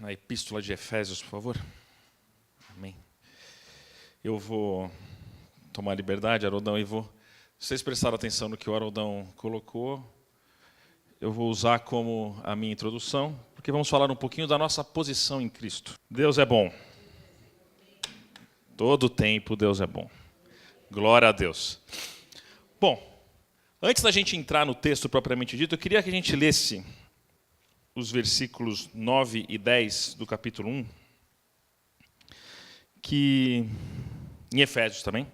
Na Epístola de Efésios, por favor. Amém. Eu vou tomar liberdade, Haroldão, e vou... Se vocês prestaram atenção no que o Haroldão colocou, eu vou usar como a minha introdução, porque vamos falar um pouquinho da nossa posição em Cristo. Deus é bom. Todo tempo Deus é bom. Glória a Deus. Bom, antes da gente entrar no texto propriamente dito, eu queria que a gente lesse os versículos 9 e 10 do capítulo 1, que, em Efésios também.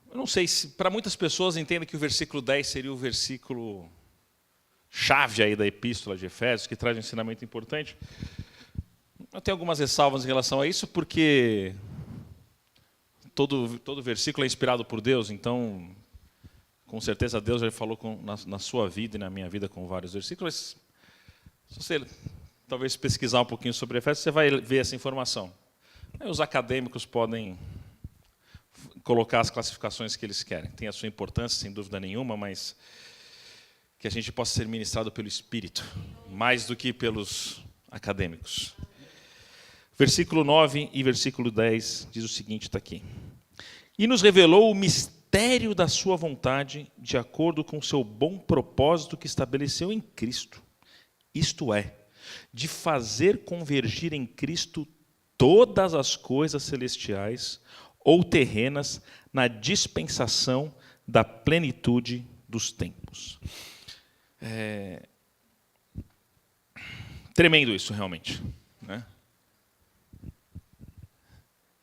Eu não sei se, para muitas pessoas, entendem que o versículo 10 seria o versículo chave aí da Epístola de Efésios, que traz um ensinamento importante. Eu tenho algumas ressalvas em relação a isso, porque todo versículo é inspirado por Deus, então... Com certeza Deus já falou na sua vida e na minha vida com vários versículos. Se você talvez pesquisar um pouquinho sobre Efésios, você vai ver essa informação. Aí os acadêmicos podem colocar as classificações que eles querem. Tem a sua importância, sem dúvida nenhuma, mas que a gente possa ser ministrado pelo Espírito, mais do que pelos acadêmicos. Versículo 9 e versículo 10 diz o seguinte, está aqui. E nos revelou o mistério da sua vontade, de acordo com o seu bom propósito que estabeleceu em Cristo. Isto é, de fazer convergir em Cristo todas as coisas celestiais ou terrenas na dispensação da plenitude dos tempos. Tremendo isso, realmente, né?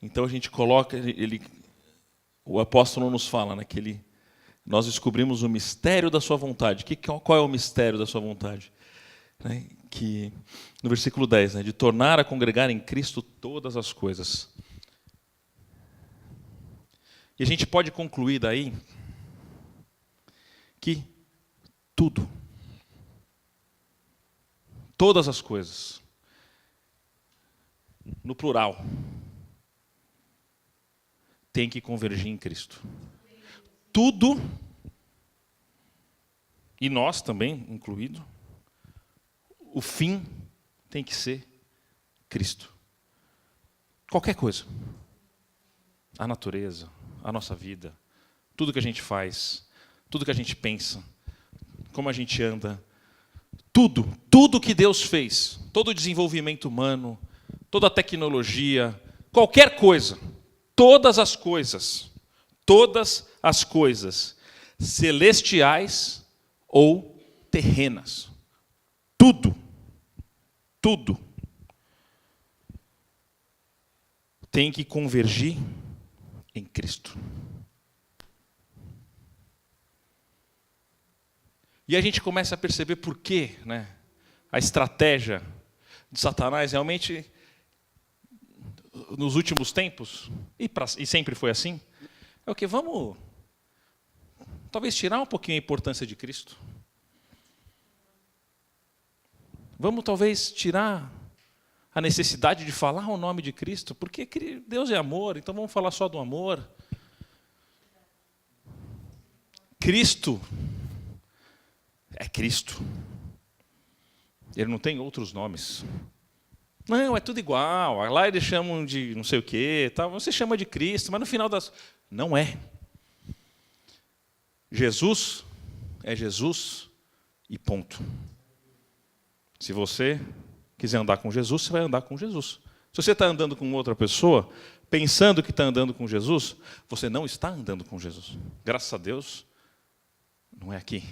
Então a gente coloca... O apóstolo nos fala, né, que nós descobrimos o mistério da sua vontade. Qual é o mistério da sua vontade? Né, que, no versículo 10, né, de tornar a congregar em Cristo todas as coisas. E a gente pode concluir daí que tudo, todas as coisas, no plural, tem que convergir em Cristo. Tudo, e nós também, incluído, o fim tem que ser Cristo. Qualquer coisa. A natureza, a nossa vida, tudo que a gente faz, tudo que a gente pensa, como a gente anda, tudo que Deus fez, todo o desenvolvimento humano, toda a tecnologia, qualquer coisa, todas as coisas, celestiais ou terrenas, tudo tem que convergir em Cristo. E a gente começa a perceber por quê, né? A estratégia de Satanás realmente, nos últimos tempos, e sempre foi assim, é o que? Vamos, talvez, tirar um pouquinho a importância de Cristo. Vamos, talvez, tirar a necessidade de falar o nome de Cristo, porque Deus é amor, então vamos falar só do amor. Cristo é Cristo. Ele não tem outros nomes. Não, é tudo igual. Lá eles chamam de não sei o quê, tal. Você chama de Cristo, mas no final das... Não é. Jesus é Jesus e ponto. Se você quiser andar com Jesus, você vai andar com Jesus. Se você está andando com outra pessoa, pensando que está andando com Jesus, você não está andando com Jesus. Graças a Deus, não é aqui.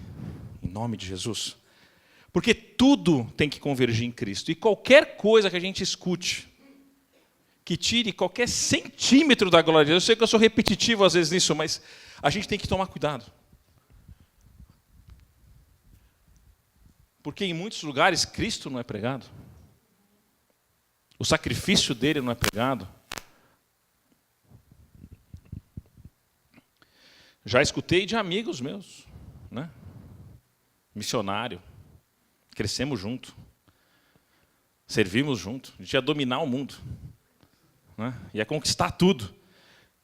Em nome de Jesus. Porque tudo tem que convergir em Cristo. E qualquer coisa que a gente escute, que tire qualquer centímetro da glória de Deus, eu sei que eu sou repetitivo às vezes nisso, mas a gente tem que tomar cuidado. Porque em muitos lugares Cristo não é pregado. O sacrifício dele não é pregado. Já escutei de amigos meus, né? Missionário. Crescemos junto. Servimos junto. A gente ia dominar o mundo. Né? Ia conquistar tudo.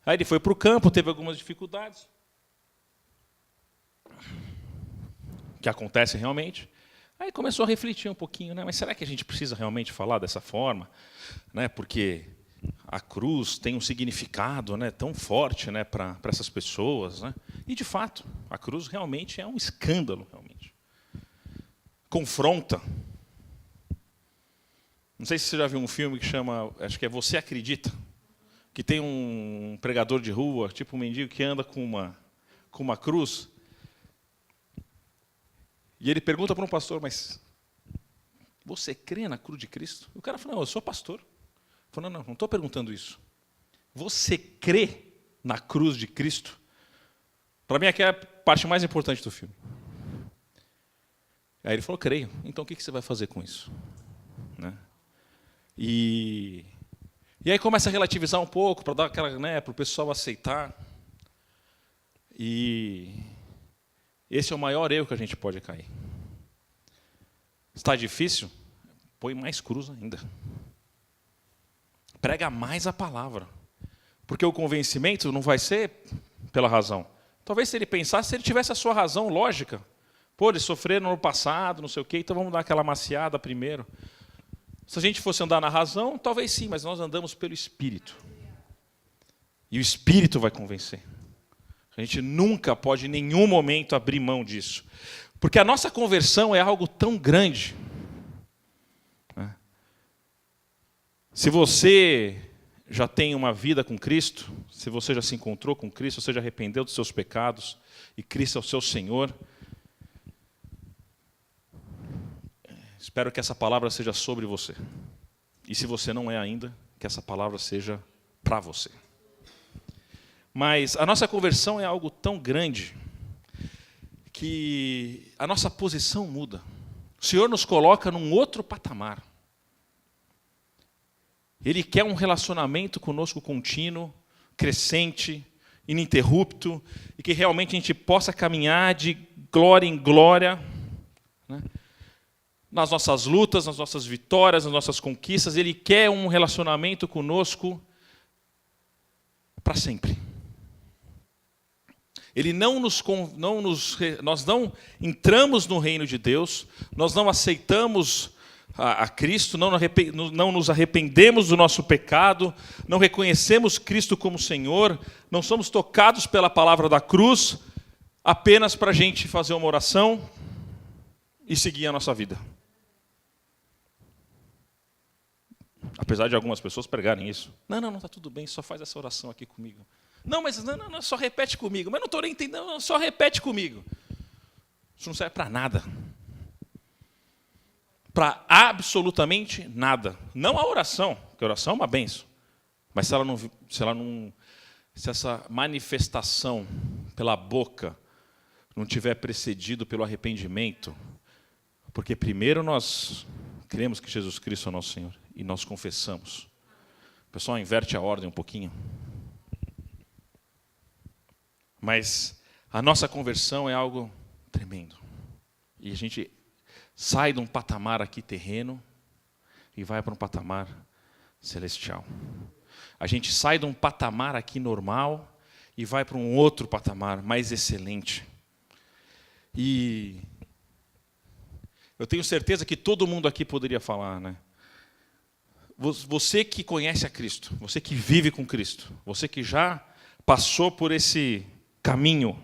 Aí ele foi para o campo, teve algumas dificuldades. Que acontece realmente. Aí começou a refletir um pouquinho, né? Mas será que a gente precisa realmente falar dessa forma? Né? Porque a cruz tem um significado, né, tão forte, né, para essas pessoas. Né? E, de fato, a cruz realmente é um escândalo. Realmente. Confronta. Não sei se você já viu um filme que chama, acho que é Você Acredita? Que tem um pregador de rua, tipo um mendigo, que anda com uma cruz. E ele pergunta para um pastor, mas você crê na cruz de Cristo? O cara fala, não, eu sou pastor. Ele falou, não estou perguntando isso. Você crê na cruz de Cristo? Para mim, aqui é a parte mais importante do filme. Aí ele falou, creio. Então, o que você vai fazer com isso? Né? E aí começa a relativizar um pouco, para dar aquela, né, para o pessoal aceitar. E esse é o maior erro que a gente pode cair. Está difícil? Põe mais cruz ainda. Prega mais a palavra. Porque o convencimento não vai ser pela razão. Talvez se ele pensasse, se ele tivesse a sua razão lógica. Pô, eles sofreram no passado, não sei o quê, então vamos dar aquela maciada primeiro. Se a gente fosse andar na razão, talvez sim, mas nós andamos pelo Espírito. E o Espírito vai convencer. A gente nunca pode, em nenhum momento, abrir mão disso. Porque a nossa conversão é algo tão grande. Se você já tem uma vida com Cristo, se você já se encontrou com Cristo, você já arrependeu dos seus pecados, e Cristo é o seu Senhor, espero que essa palavra seja sobre você. E se você não é ainda, que essa palavra seja para você. Mas a nossa conversão é algo tão grande que a nossa posição muda. O Senhor nos coloca num outro patamar. Ele quer um relacionamento conosco contínuo, crescente, ininterrupto, e que realmente a gente possa caminhar de glória em glória, né? Nas nossas lutas, nas nossas vitórias, nas nossas conquistas. Ele quer um relacionamento conosco para sempre. Nós não entramos no reino de Deus, nós não aceitamos a Cristo, não nos arrependemos do nosso pecado, não reconhecemos Cristo como Senhor, não somos tocados pela palavra da cruz, apenas para a gente fazer uma oração e seguir a nossa vida. Apesar de algumas pessoas pregarem isso. Não, está tudo bem, só faz essa oração aqui comigo. Não, mas não, só repete comigo. Mas não estou nem entendendo, não, só repete comigo. Isso não serve para nada. Para absolutamente nada. Não a oração, porque a oração é uma bênção. Mas se essa manifestação pela boca não tiver precedido pelo arrependimento, porque primeiro nós cremos que Jesus Cristo é nosso Senhor e nós confessamos. O pessoal inverte a ordem um pouquinho. Mas a nossa conversão é algo tremendo. E a gente sai de um patamar aqui terreno e vai para um patamar celestial. A gente sai de um patamar aqui normal e vai para um outro patamar mais excelente. E eu tenho certeza que todo mundo aqui poderia falar, né? Você que conhece a Cristo, você que vive com Cristo, você que já passou por esse caminho,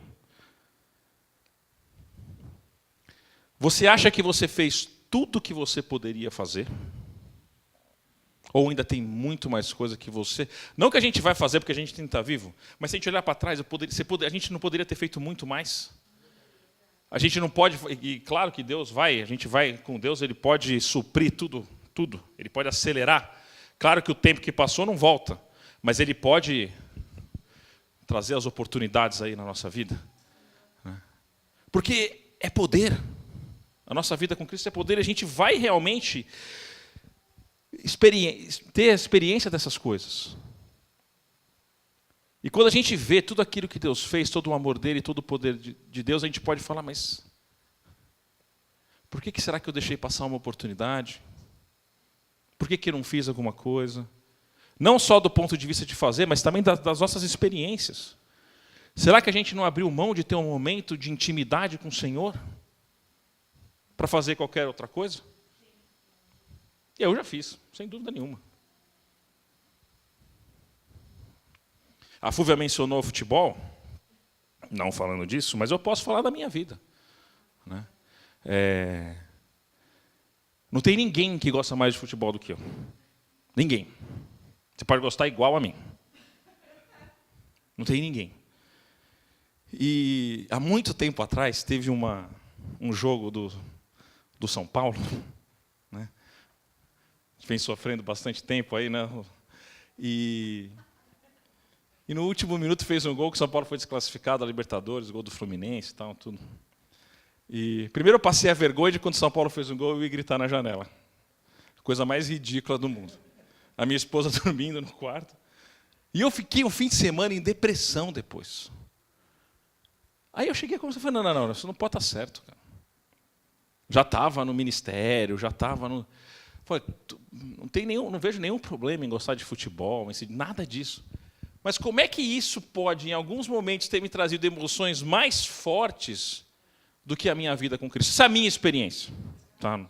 você acha que você fez tudo o que você poderia fazer? Ou ainda tem muito mais coisa que você... Não que a gente vai fazer porque a gente tem que estar vivo, mas se a gente olhar para trás, a gente não poderia ter feito muito mais? A gente não pode, e claro que Deus vai, a gente vai com Deus, Ele pode suprir tudo, Ele pode acelerar. Claro que o tempo que passou não volta, mas Ele pode trazer as oportunidades aí na nossa vida. Porque é poder. A nossa vida com Cristo é poder, a gente vai realmente ter a experiência dessas coisas. E quando a gente vê tudo aquilo que Deus fez, todo o amor dele, todo o poder de Deus, a gente pode falar, mas por que será que eu deixei passar uma oportunidade? Por que eu não fiz alguma coisa? Não só do ponto de vista de fazer, mas também das nossas experiências. Será que a gente não abriu mão de ter um momento de intimidade com o Senhor para fazer qualquer outra coisa? Eu já fiz, sem dúvida nenhuma. A Fúvia mencionou o futebol, não falando disso, mas eu posso falar da minha vida. Né? Não tem ninguém que gosta mais de futebol do que eu. Ninguém. Você pode gostar igual a mim. Não tem ninguém. E há muito tempo atrás teve um jogo do São Paulo, né? A gente vem sofrendo bastante tempo aí, né? E no último minuto fez um gol que o São Paulo foi desclassificado da Libertadores, gol do Fluminense e tal, tudo. E primeiro eu passei a vergonha de quando o São Paulo fez um gol eu ia gritar na janela. Coisa mais ridícula do mundo. A minha esposa dormindo no quarto. E eu fiquei um fim de semana em depressão depois. Aí eu cheguei e comecei a falar, não, isso não pode estar certo, cara. Já estava no ministério, já estava no... Falei, não vejo nenhum problema em gostar de futebol, nada disso. Mas como é que isso pode, em alguns momentos, ter me trazido emoções mais fortes do que a minha vida com Cristo? Essa é a minha experiência. Tá?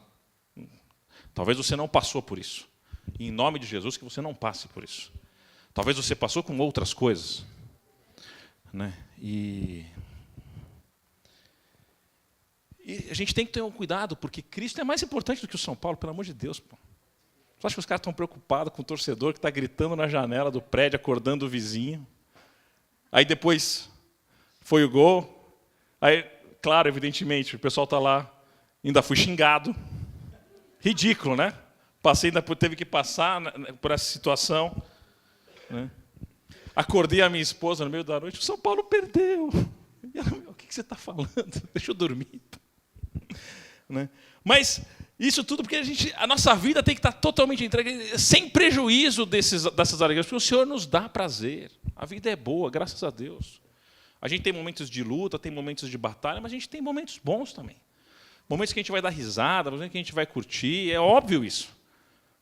Talvez você não passou por isso. E, em nome de Jesus, que você não passe por isso. Talvez você passou com outras coisas. Né? E a gente tem que ter um cuidado, porque Cristo é mais importante do que o São Paulo, pelo amor de Deus. Pô. Você acha que os caras estão preocupados com o torcedor que está gritando na janela do prédio, acordando o vizinho? Aí depois foi o gol. Aí, claro, evidentemente, o pessoal está lá, ainda fui xingado. Ridículo, né? Teve que passar por essa situação. Né? Acordei a minha esposa no meio da noite, o São Paulo perdeu. E ela, o que você está falando? Deixa eu dormir. Né? Mas isso tudo porque a nossa vida tem que estar totalmente entregue, sem prejuízo dessas alegrias, porque o Senhor nos dá prazer. A vida é boa, graças a Deus. A gente tem momentos de luta, tem momentos de batalha, mas a gente tem momentos bons também. Momentos que a gente vai dar risada, momentos que a gente vai curtir, é óbvio isso.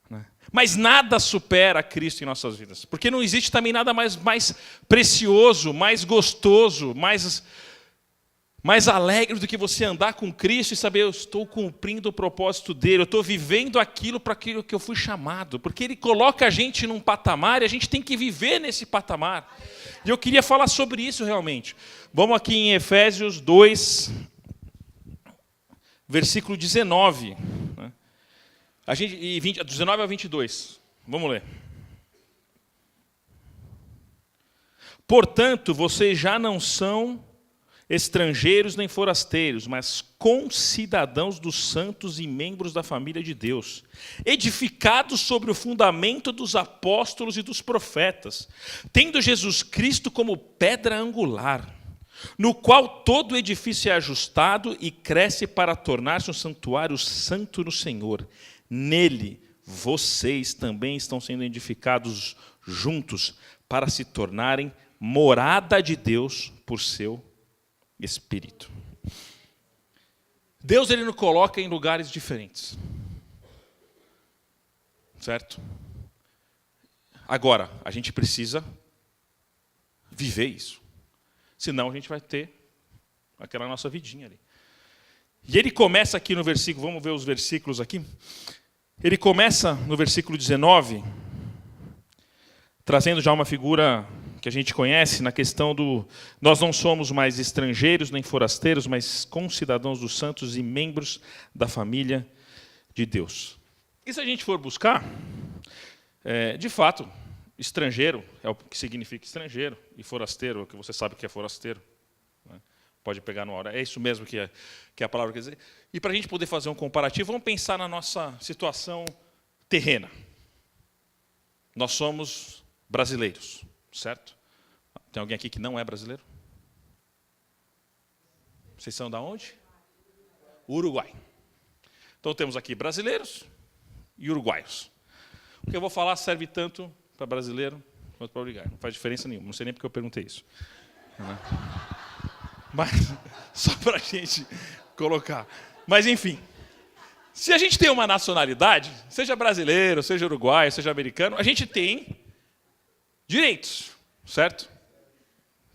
Né? Mas nada supera Cristo em nossas vidas, porque não existe também nada mais precioso, mais gostoso, mais alegre do que você andar com Cristo e saber, eu estou cumprindo o propósito dele, eu estou vivendo aquilo para aquilo que eu fui chamado, porque ele coloca a gente num patamar e a gente tem que viver nesse patamar. E eu queria falar sobre isso realmente. Vamos aqui em Efésios 2, versículo 19. Né? 19 a 22. Vamos ler. Portanto, vocês já não são estrangeiros nem forasteiros, mas concidadãos dos santos e membros da família de Deus, edificados sobre o fundamento dos apóstolos e dos profetas, tendo Jesus Cristo como pedra angular, no qual todo o edifício é ajustado e cresce para tornar-se um santuário santo no Senhor. Nele, vocês também estão sendo edificados juntos para se tornarem morada de Deus por seu Espírito. Deus ele nos coloca em lugares diferentes. Certo? Agora, a gente precisa viver isso. Senão a gente vai ter aquela nossa vidinha ali. E ele começa aqui no versículo, vamos ver os versículos aqui. Ele começa no versículo 19, trazendo já uma figura que a gente conhece na questão do... Nós não somos mais estrangeiros nem forasteiros, mas concidadãos dos santos e membros da família de Deus. E se a gente for buscar, de fato, estrangeiro é o que significa estrangeiro, e forasteiro é o que você sabe que é forasteiro. Né? Pode pegar no hora. É isso mesmo que a palavra quer dizer. E para a gente poder fazer um comparativo, vamos pensar na nossa situação terrena. Nós somos brasileiros, certo? Tem alguém aqui que não é brasileiro? Vocês são da onde? Uruguai. Então temos aqui brasileiros e uruguaios. O que eu vou falar serve tanto para brasileiro quanto para uruguaio. Não faz diferença nenhuma. Não sei nem porque eu perguntei isso. Mas só para a gente colocar. Mas enfim, se a gente tem uma nacionalidade, seja brasileiro, seja uruguaio, seja americano, a gente tem direitos, certo?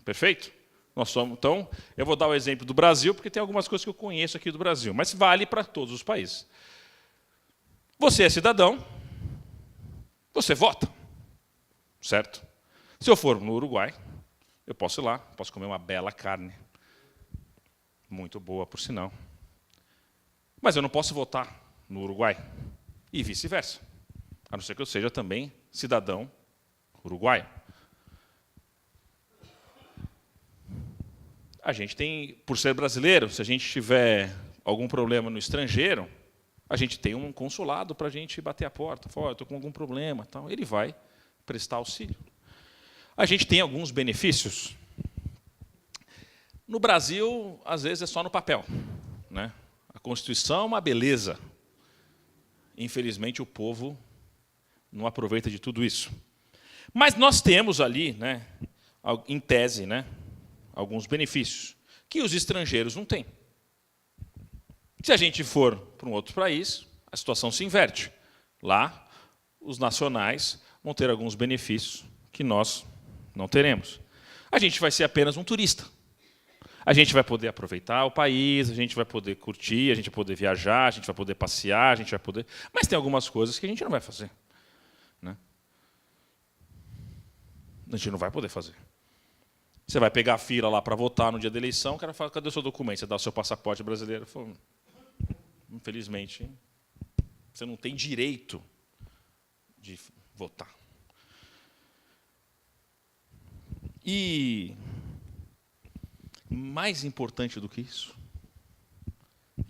Perfeito? Nós somos, então, eu vou dar o exemplo do Brasil, porque tem algumas coisas que eu conheço aqui do Brasil, mas vale para todos os países. Você é cidadão, você vota, certo? Se eu for no Uruguai, eu posso ir lá, posso comer uma bela carne, muito boa, por sinal. Mas eu não posso votar no Uruguai, e vice-versa, a não ser que eu seja também cidadão uruguaio. A gente tem, por ser brasileiro, se a gente tiver algum problema no estrangeiro, a gente tem um consulado para a gente bater a porta. Falar, estou com algum problema. Tal. Ele vai prestar auxílio. A gente tem alguns benefícios. No Brasil, às vezes, é só no papel. Né? A Constituição é uma beleza. Infelizmente, o povo não aproveita de tudo isso. Mas nós temos ali, né, em tese, né, alguns benefícios que os estrangeiros não têm. Se a gente for para um outro país, a situação se inverte. Lá, os nacionais vão ter alguns benefícios que nós não teremos. A gente vai ser apenas um turista. A gente vai poder aproveitar o país, a gente vai poder curtir, a gente vai poder viajar, a gente vai poder passear, a gente vai poder... Mas tem algumas coisas que a gente não vai fazer. Né? A gente não vai poder fazer. Você vai pegar a fila lá para votar no dia da eleição, o cara fala, cadê o seu documento? Você dá o seu passaporte brasileiro. Falo, infelizmente, você não tem direito de votar. E, mais importante do que isso,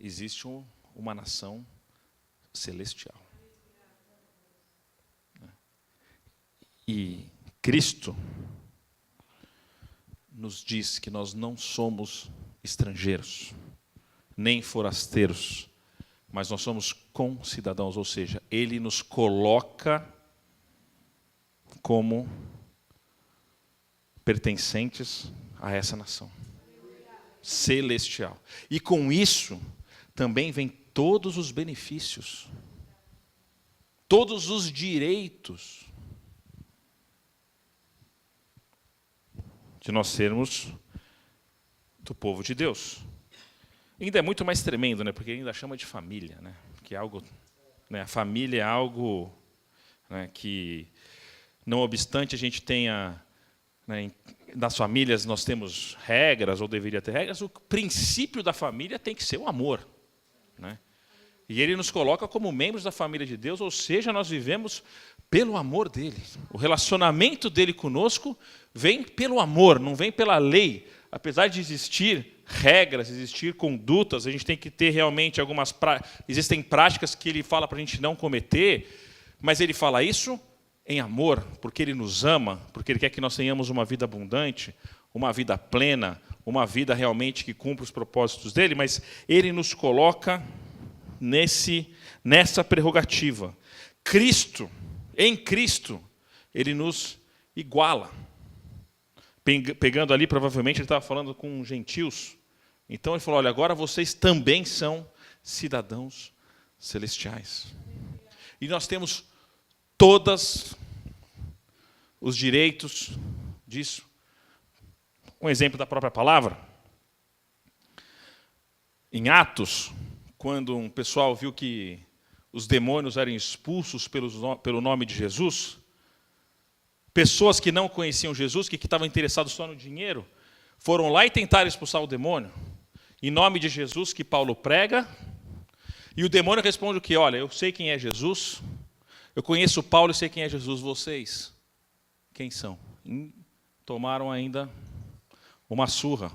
existe uma nação celestial. E Cristo nos diz que nós não somos estrangeiros, nem forasteiros, mas nós somos concidadãos, ou seja, Ele nos coloca como pertencentes a essa nação celestial. E com isso também vem todos os benefícios, todos os direitos de nós sermos do povo de Deus. Ainda é muito mais tremendo, né? Porque ainda chama de família, né? Que é algo, né? A família é algo, né, que, não obstante a gente tenha, né, nas famílias nós temos regras, ou deveria ter regras, o princípio da família tem que ser o amor. Né? E Ele nos coloca como membros da família de Deus, ou seja, nós vivemos pelo amor dEle. O relacionamento dEle conosco vem pelo amor, não vem pela lei. Apesar de existir regras, existir condutas, a gente tem que ter realmente algumas... Existem práticas que Ele fala para a gente não cometer, mas Ele fala isso em amor, porque Ele nos ama, porque Ele quer que nós tenhamos uma vida abundante, uma vida plena, uma vida realmente que cumpra os propósitos dEle, mas Ele nos coloca nessa prerrogativa. Cristo, em Cristo, Ele nos iguala. Pegando ali, provavelmente, Ele estava falando com gentios. Então, Ele falou, olha, agora vocês também são cidadãos celestiais. E nós temos todos os direitos disso. Um exemplo da própria palavra. Em Atos, quando um pessoal viu que os demônios eram expulsos pelo nome de Jesus, pessoas que não conheciam Jesus, que estavam interessados só no dinheiro, foram lá e tentaram expulsar o demônio, em nome de Jesus que Paulo prega, e o demônio responde o quê? Olha, eu sei quem é Jesus, eu conheço Paulo e sei quem é Jesus, vocês, quem são? E tomaram ainda uma surra.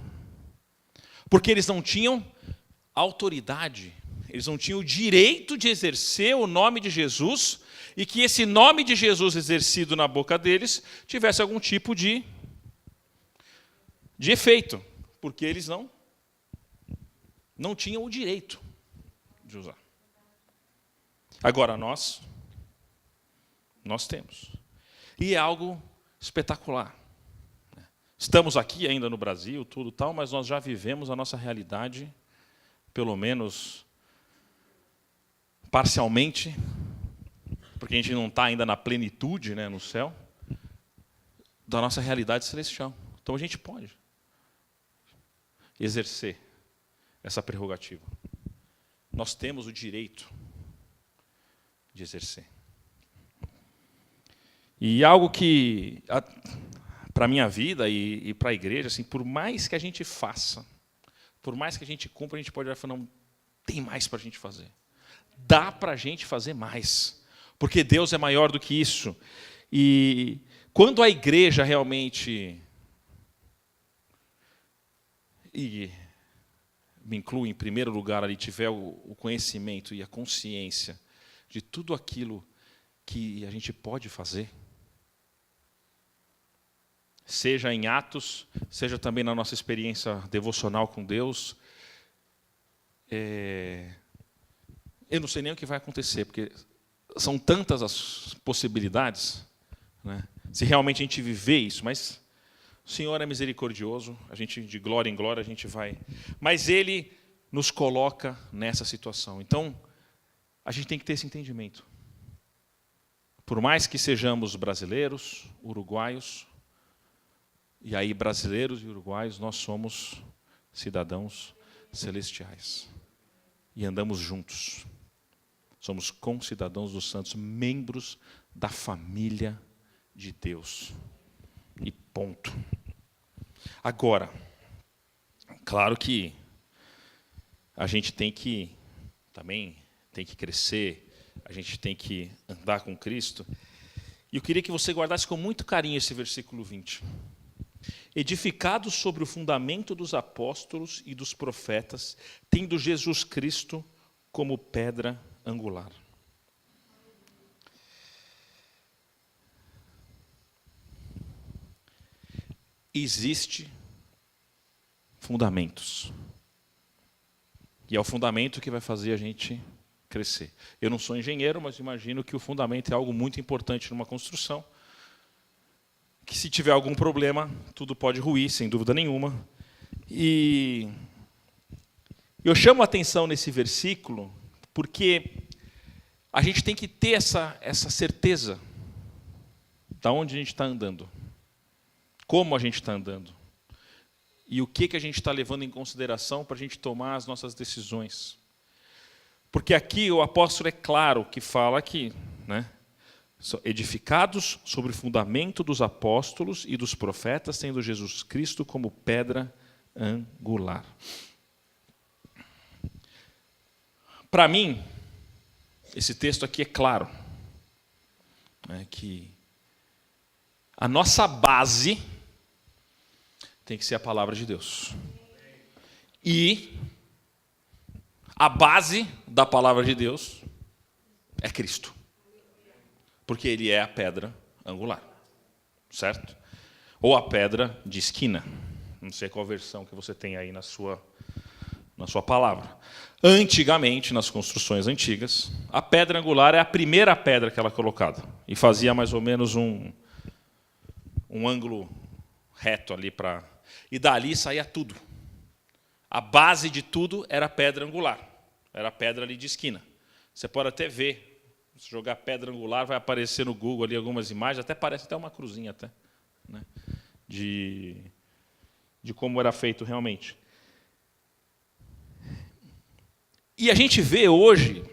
Porque eles não tinham autoridade, eles não tinham o direito de exercer o nome de Jesus e que esse nome de Jesus exercido na boca deles tivesse algum tipo de efeito, porque eles não tinham o direito de usar. Agora, nós temos. E é algo espetacular. Estamos aqui ainda no Brasil, tudo tal, mas nós já vivemos a nossa realidade, pelo menos parcialmente, porque a gente não está ainda na plenitude, né, no céu, da nossa realidade celestial. Então a gente pode exercer essa prerrogativa. Nós temos o direito de exercer. E algo que, para a minha vida e para a igreja, assim, por mais que a gente faça, por mais que a gente cumpra, a gente pode falar, não, tem mais para a gente fazer. Dá para a gente fazer mais. Porque Deus é maior do que isso. E quando a igreja realmente, e me incluo em primeiro lugar ali, tiver o conhecimento e a consciência de tudo aquilo que a gente pode fazer, seja em atos, seja também na nossa experiência devocional com Deus, eu não sei nem o que vai acontecer, porque são tantas as possibilidades, né? Se realmente a gente viver isso, mas o Senhor é misericordioso, a gente de glória em glória a gente vai, mas Ele nos coloca nessa situação. Então, a gente tem que ter esse entendimento. Por mais que sejamos brasileiros, uruguaios, e aí brasileiros e uruguaios, nós somos cidadãos celestiais. E andamos juntos. Somos concidadãos dos santos, membros da família de Deus. E ponto. Agora, claro que a gente também tem que crescer, a gente tem que andar com Cristo. E eu queria que você guardasse com muito carinho esse versículo 20. Edificados sobre o fundamento dos apóstolos e dos profetas, tendo Jesus Cristo como pedra angular. Existe fundamentos. E é o fundamento que vai fazer a gente crescer. Eu não sou engenheiro, mas imagino que o fundamento é algo muito importante numa construção. Que se tiver algum problema, tudo pode ruir, sem dúvida nenhuma. E eu chamo a atenção nesse versículo, porque a gente tem que ter essa certeza de onde a gente está andando, como a gente está andando, e o que a gente está levando em consideração para a gente tomar as nossas decisões. Porque aqui o apóstolo é claro que fala que, né, edificados sobre o fundamento dos apóstolos e dos profetas, tendo Jesus Cristo como pedra angular. Para mim, esse texto aqui é claro, né, que a nossa base tem que ser a palavra de Deus. E a base da palavra de Deus é Cristo. Porque Ele é a pedra angular, certo? Ou a pedra de esquina. Não sei qual versão que você tem aí na sua palavra. Antigamente, nas construções antigas, a pedra angular é a primeira pedra que ela é colocada. E fazia mais ou menos um ângulo reto ali para... E dali saía tudo. A base de tudo era a pedra angular. Era a pedra ali de esquina. Você pode até ver. Se jogar pedra angular, vai aparecer no Google ali algumas imagens, até parece até uma cruzinha, até, né, de como era feito realmente. E a gente vê hoje,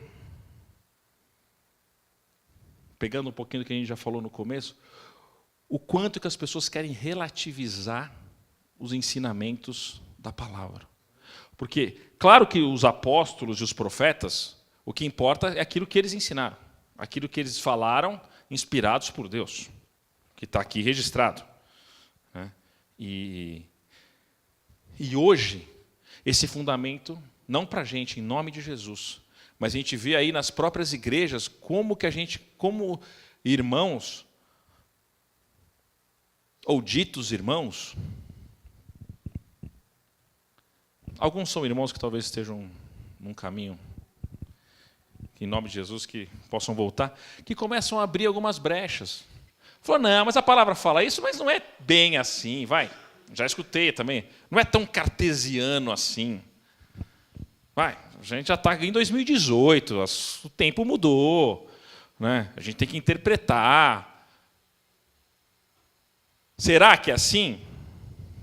pegando um pouquinho do que a gente já falou no começo, o quanto que as pessoas querem relativizar os ensinamentos da palavra. Porque, claro que os apóstolos e os profetas, o que importa é aquilo que eles ensinaram. Aquilo que eles falaram, inspirados por Deus, que está aqui registrado. E hoje, esse fundamento, não para a gente, em nome de Jesus, mas a gente vê aí nas próprias igrejas como que a gente, como irmãos, ou ditos irmãos, alguns são irmãos que talvez estejam num caminho, em nome de Jesus, que possam voltar, que começam a abrir algumas brechas. Falou, não, mas a palavra fala isso, mas não é bem assim, vai. Já escutei também. Não é tão cartesiano assim. Vai, a gente já está em 2018, o tempo mudou, né? A gente tem que interpretar. Será que é assim?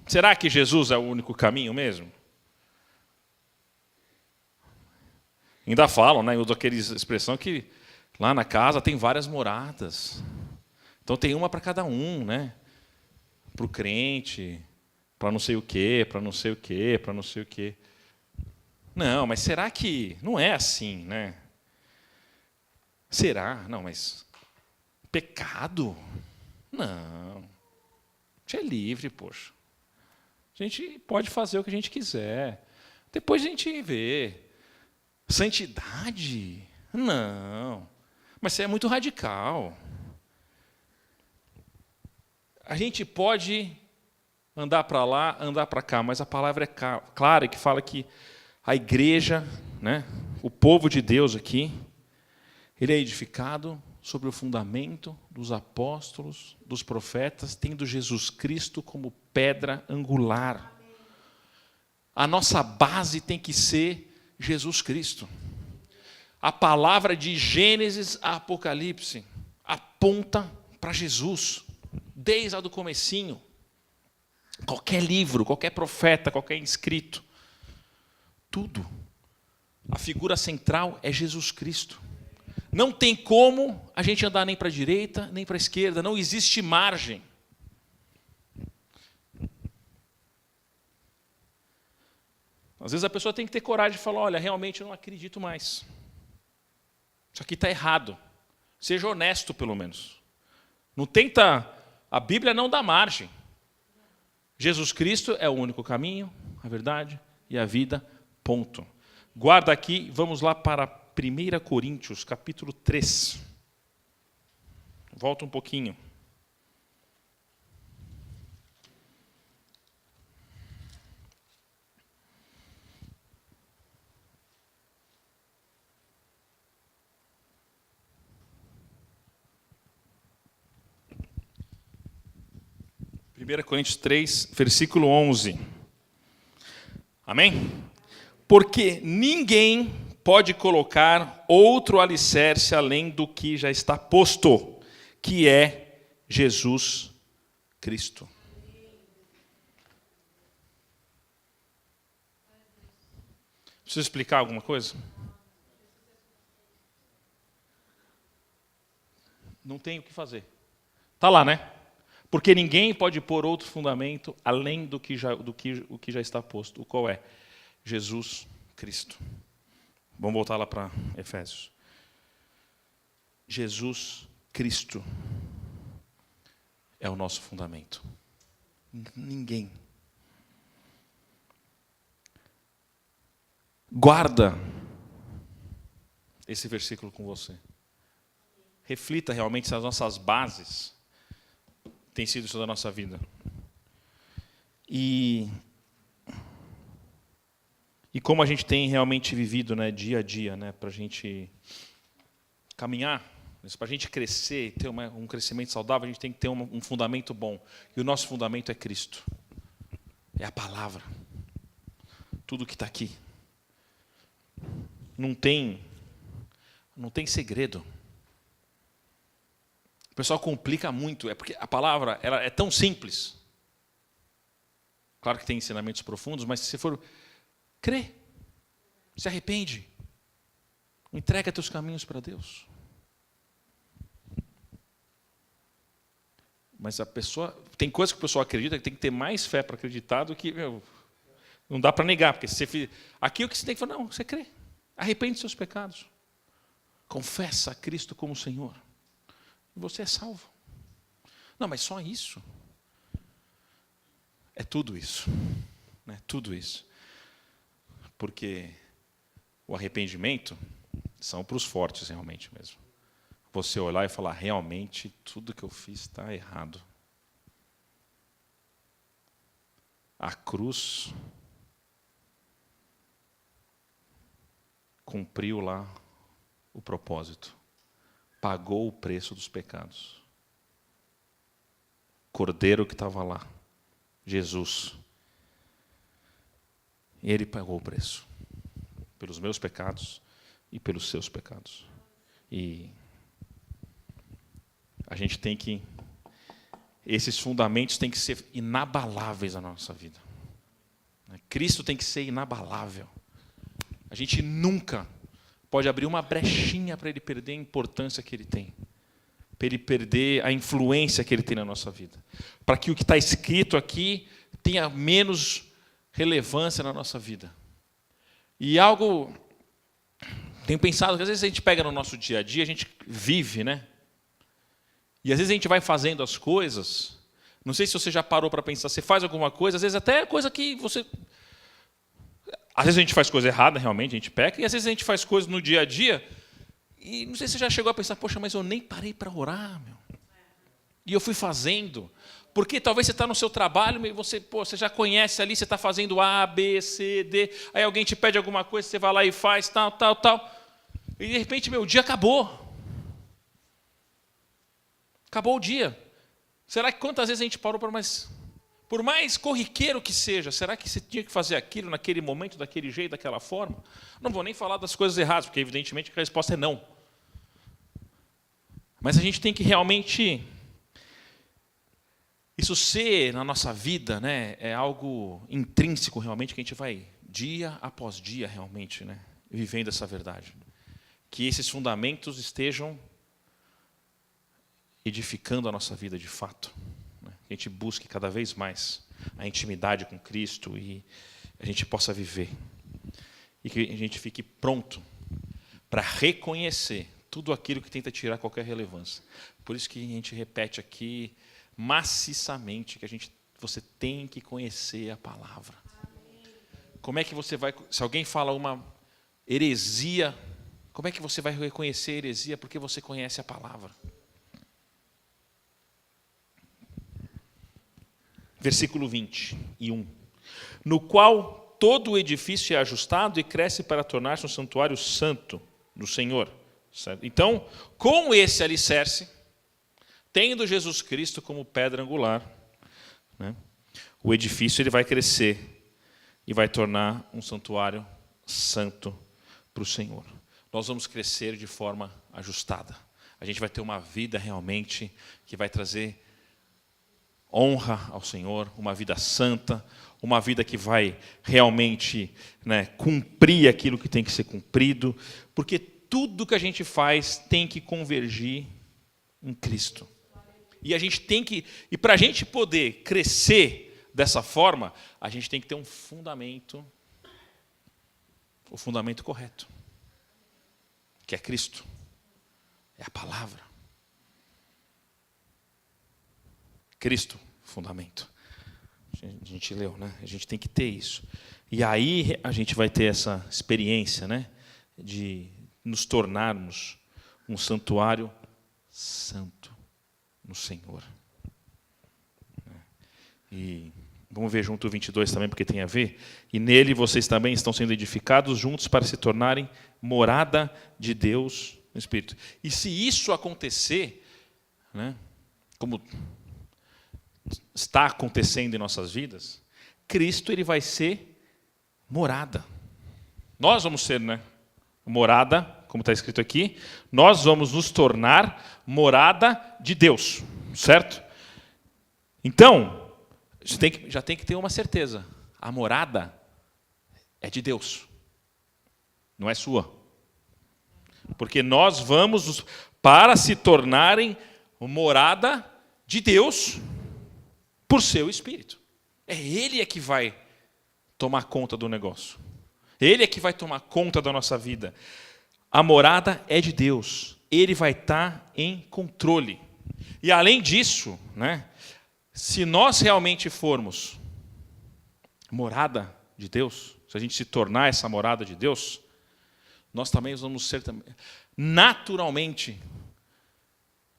Será que Jesus é o único caminho mesmo? Ainda falam, né? Eu uso aquela expressão que lá na casa tem várias moradas. Então tem uma para cada um, né? Para o crente, para não sei o quê, para não sei o quê, para não sei o quê. Não, mas será que não é assim, né? Será? Não, mas pecado? Não. A gente é livre, poxa. A gente pode fazer o que a gente quiser. Depois a gente vê. Santidade? Não. Mas isso é muito radical. A gente pode andar para lá, andar para cá, mas a palavra é clara que fala que a igreja, né, o povo de Deus aqui, ele é edificado sobre o fundamento dos apóstolos, dos profetas, tendo Jesus Cristo como pedra angular. A nossa base tem que ser Jesus Cristo. A palavra de Gênesis a Apocalipse aponta para Jesus, desde lá do comecinho. Qualquer livro, qualquer profeta, qualquer escrito, tudo. A figura central é Jesus Cristo. Não tem como a gente andar nem para a direita, nem para a esquerda, não existe margem. Às vezes a pessoa tem que ter coragem de falar, olha, realmente eu não acredito mais. Isso aqui está errado. Seja honesto, pelo menos. Não tenta, a Bíblia não dá margem. Jesus Cristo é o único caminho, a verdade e a vida, ponto. Guarda aqui, vamos lá para 1 Coríntios, capítulo 3. Volta um pouquinho. Primeira Coríntios 3, versículo 11. Amém? Porque ninguém pode colocar outro alicerce além do que já está posto, que é Jesus Cristo. Preciso explicar alguma coisa? Não tem o que fazer. Está lá, né? Porque ninguém pode pôr outro fundamento além do que já está posto. O qual é? Jesus Cristo. Vamos voltar lá para Efésios. Jesus Cristo é o nosso fundamento. Ninguém. Guarda esse versículo com você. Reflita realmente se as nossas bases têm sido isso da nossa vida. E como a gente tem realmente vivido, né, dia a dia, né, para a gente caminhar, para a gente crescer, ter um crescimento saudável, a gente tem que ter um fundamento bom. E o nosso fundamento é Cristo. É a palavra. Tudo que está aqui. Não tem segredo. O pessoal complica muito, é porque a palavra ela é tão simples. Claro que tem ensinamentos profundos, mas se você for crê, se arrepende, entrega teus caminhos para Deus. Mas a pessoa tem coisas que o pessoal acredita que tem que ter mais fé para acreditar do que não dá para negar, porque se você aqui o que você tem que falar, não, você crê, arrepende dos seus pecados, confessa a Cristo como Senhor. Você é salvo. Não, mas só isso? É tudo isso. Né? Tudo isso. Porque o arrependimento são para os fortes, realmente mesmo. Você olhar e falar, realmente, tudo que eu fiz está errado. A cruz cumpriu lá o propósito. Pagou o preço dos pecados. Cordeiro que estava lá, Jesus. Ele pagou o preço. Pelos meus pecados e pelos seus pecados. E a gente tem que... Esses fundamentos têm que ser inabaláveis na nossa vida. Cristo tem que ser inabalável. A gente nunca pode abrir uma brechinha para ele perder a importância que ele tem. Para ele perder a influência que ele tem na nossa vida. Para que o que está escrito aqui tenha menos relevância na nossa vida. E algo... Tenho pensado que às vezes a gente pega no nosso dia a dia, a gente vive, né? E às vezes a gente vai fazendo as coisas, não sei se você já parou para pensar, você faz alguma coisa, às vezes até coisa que você... Às vezes a gente faz coisa errada, realmente, a gente peca, e às vezes a gente faz coisas no dia a dia, e não sei se você já chegou a pensar, poxa, mas eu nem parei para orar, meu. E eu fui fazendo. Porque talvez você está no seu trabalho e você já conhece ali, você está fazendo A, B, C, D, aí alguém te pede alguma coisa, você vai lá e faz, tal. E de repente, meu dia acabou. Acabou o dia. Será que quantas vezes a gente parou para mais... Por mais corriqueiro que seja, será que você tinha que fazer aquilo naquele momento, daquele jeito, daquela forma? Não vou nem falar das coisas erradas, porque evidentemente a resposta é não. Mas a gente tem que realmente... Isso ser na nossa vida, né, é algo intrínseco realmente, que a gente vai dia após dia realmente, né, vivendo essa verdade. Que esses fundamentos estejam edificando a nossa vida de fato. Né? Que a gente busque cada vez mais a intimidade com Cristo e a gente possa viver. E que a gente fique pronto para reconhecer tudo aquilo que tenta tirar qualquer relevância. Por isso que a gente repete aqui maciçamente que você tem que conhecer a palavra. Como é que você vai... Se alguém fala uma heresia, como é que você vai reconhecer a heresia? Porque você conhece a palavra. Versículo 21. No qual todo o edifício é ajustado e cresce para tornar-se um santuário santo do Senhor. Certo? Então, com esse alicerce, tendo Jesus Cristo como pedra angular, né, o edifício ele vai crescer e vai tornar um santuário santo para o Senhor. Nós vamos crescer de forma ajustada. A gente vai ter uma vida realmente que vai trazer honra ao Senhor, uma vida santa, uma vida que vai realmente, né, cumprir aquilo que tem que ser cumprido, porque tudo que a gente faz tem que convergir em Cristo. E a gente tem que, e para a gente poder crescer dessa forma, a gente tem que ter um fundamento, o fundamento correto, que é Cristo, é a palavra. Cristo, fundamento. A gente leu, né? A gente tem que ter isso. E aí a gente vai ter essa experiência, né, de nos tornarmos um santuário santo no Senhor. E vamos ver junto o 22 também, porque tem a ver. E nele vocês também estão sendo edificados juntos para se tornarem morada de Deus no Espírito. E se isso acontecer, né, como está acontecendo em nossas vidas, Cristo ele vai ser morada. Nós vamos ser, né, morada, como está escrito aqui, nós vamos nos tornar morada de Deus, certo? Então, já tem que ter uma certeza, a morada é de Deus, não é sua. Porque nós vamos, para se tornarem morada de Deus, por seu Espírito. É Ele que vai tomar conta do negócio. Ele é que vai tomar conta da nossa vida. A morada é de Deus. Ele vai estar em controle. E além disso, né, se nós realmente formos morada de Deus, se a gente se tornar essa morada de Deus, nós também vamos ser, naturalmente,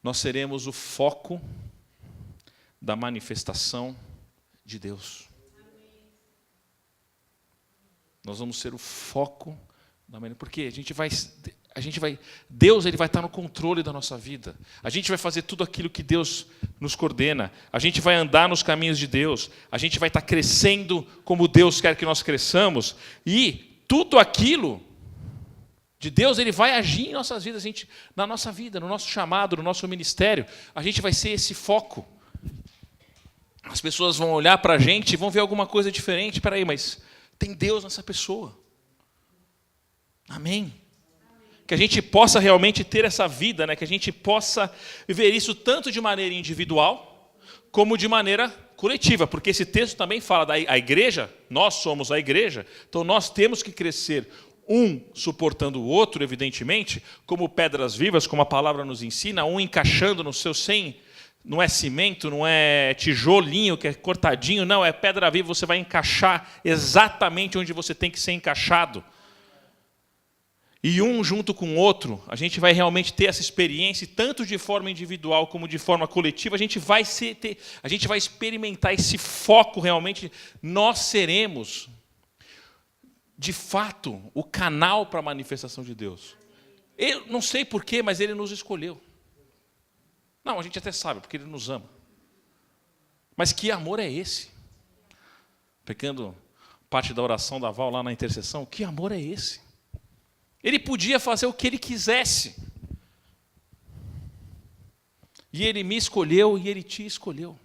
nós seremos o foco da manifestação de Deus. Nós vamos ser o foco da manifestação. Porque Deus ele vai estar no controle da nossa vida. A gente vai fazer tudo aquilo que Deus nos coordena. A gente vai andar nos caminhos de Deus. A gente vai estar crescendo como Deus quer que nós cresçamos. E tudo aquilo de Deus, ele vai agir em nossas vidas, na nossa vida, no nosso chamado, no nosso ministério. A gente vai ser esse foco. As pessoas vão olhar para a gente e vão ver alguma coisa diferente. Espera aí, mas tem Deus nessa pessoa. Amém. Que a gente possa realmente ter essa vida, né? Que a gente possa viver isso tanto de maneira individual, como de maneira coletiva. Porque esse texto também fala da igreja, nós somos a igreja, então nós temos que crescer, um suportando o outro, evidentemente, como pedras vivas, como a palavra nos ensina, um encaixando no seu não é cimento, não é tijolinho que é cortadinho, não, é pedra viva, você vai encaixar exatamente onde você tem que ser encaixado. E um junto com o outro, a gente vai realmente ter essa experiência, tanto de forma individual como de forma coletiva, a gente vai experimentar esse foco realmente, nós seremos, de fato, o canal para a manifestação de Deus. Eu não sei porquê, mas Ele nos escolheu. Não, a gente até sabe, porque Ele nos ama. Mas que amor é esse? Pegando parte da oração da Val lá na intercessão, que amor é esse? Ele podia fazer o que Ele quisesse. E Ele me escolheu e Ele te escolheu.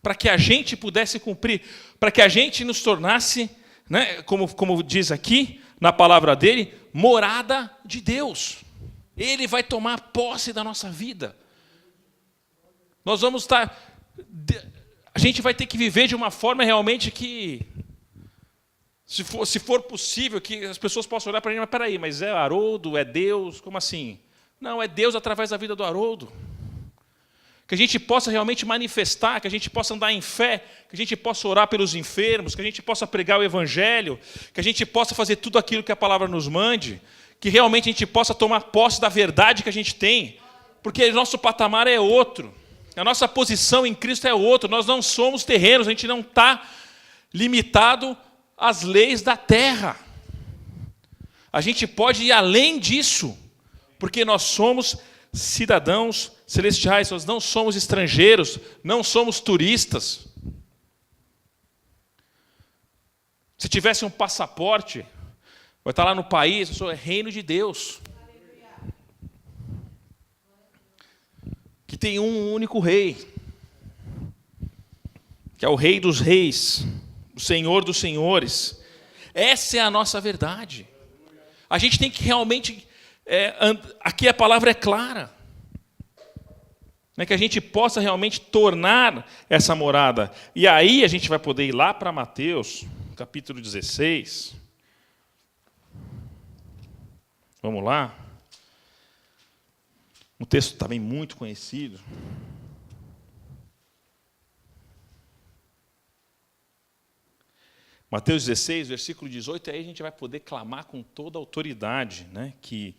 Para que a gente pudesse cumprir, para que a gente nos tornasse, né, como diz aqui, na palavra dele, morada de Deus. Ele vai tomar posse da nossa vida. Nós vamos estar... A gente vai ter que viver de uma forma realmente que... Se for possível, que as pessoas possam olhar para a gente, mas peraí, mas é Haroldo, é Deus, como assim? Não, é Deus através da vida do Haroldo. Que a gente possa realmente manifestar, que a gente possa andar em fé, que a gente possa orar pelos enfermos, que a gente possa pregar o Evangelho, que a gente possa fazer tudo aquilo que a palavra nos mande, que realmente a gente possa tomar posse da verdade que a gente tem, porque nosso patamar é outro, a nossa posição em Cristo é outro, nós não somos terrenos, a gente não está limitado às leis da terra. A gente pode ir além disso, porque nós somos cidadãos celestiais, nós não somos estrangeiros, não somos turistas. Se tivesse um passaporte, vai estar lá no país, eu sou reino de Deus. Que tem um único rei, que é o Rei dos Reis, o Senhor dos Senhores. Essa é a nossa verdade. A gente tem que realmente... aqui a palavra é clara. Que a gente possa realmente tornar essa morada. E aí a gente vai poder ir lá para Mateus, capítulo 16. Vamos lá. Um texto também muito conhecido. Mateus 16, versículo 18, aí a gente vai poder clamar com toda a autoridade, né? Que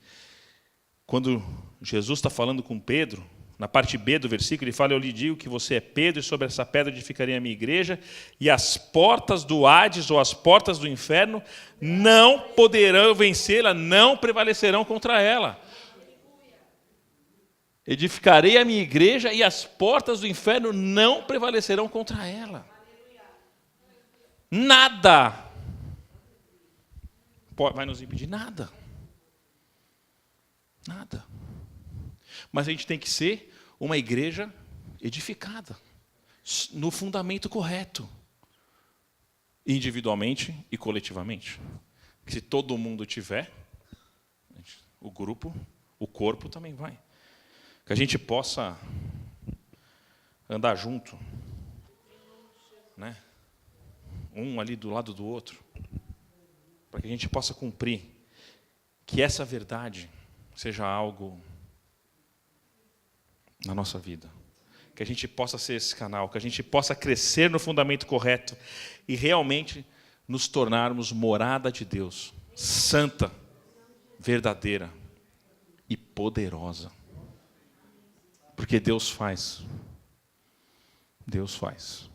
quando Jesus está falando com Pedro, na parte B do versículo, ele fala: eu lhe digo que você é Pedro, e sobre essa pedra edificarei a minha igreja, e as portas do Hades, ou as portas do inferno, não poderão vencê-la, não prevalecerão contra ela. Edificarei a minha igreja, e as portas do inferno não prevalecerão contra ela. Nada vai nos impedir, nada. Nada. Mas a gente tem que ser uma igreja edificada, no fundamento correto, individualmente e coletivamente. Porque se todo mundo tiver, o grupo, o corpo também vai. Que a gente possa andar junto, né? Um ali do lado do outro, para que a gente possa cumprir, que essa verdade seja algo na nossa vida, que a gente possa ser esse canal, que a gente possa crescer no fundamento correto e realmente nos tornarmos morada de Deus, santa, verdadeira e poderosa. Porque Deus faz. Deus faz.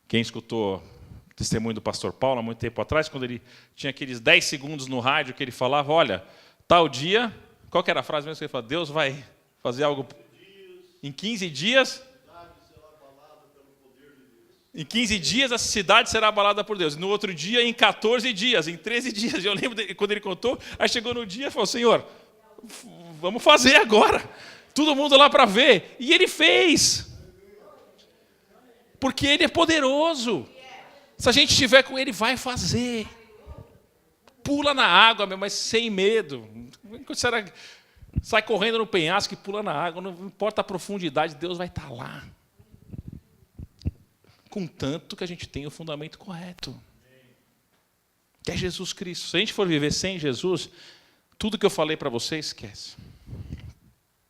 Quem escutou o testemunho do pastor Paulo há muito tempo atrás, quando ele tinha aqueles 10 segundos no rádio que ele falava, olha, tal dia, qual que era a frase mesmo que ele falava? Deus vai fazer algo em 15 dias. Em 15 dias a cidade será abalada por Deus. No outro dia, em 14 dias, em 13 dias. E eu lembro quando ele contou, aí chegou no dia e falou, Senhor, vamos fazer agora. Todo mundo lá para ver. E ele fez. Porque ele é poderoso. Se a gente estiver com ele, vai fazer. Pula na água, mas sem medo. Sai correndo no penhasco e pula na água. Não importa a profundidade, Deus vai estar lá. Contanto que a gente tenha o fundamento correto. Que é Jesus Cristo. Se a gente for viver sem Jesus, tudo que eu falei para você, esquece.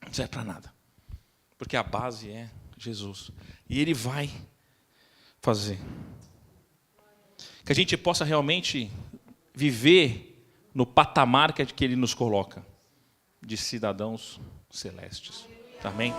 Não serve para nada. Porque a base é Jesus. E Ele vai fazer. Que a gente possa realmente viver no patamar que Ele nos coloca. De cidadãos celestes. Amém?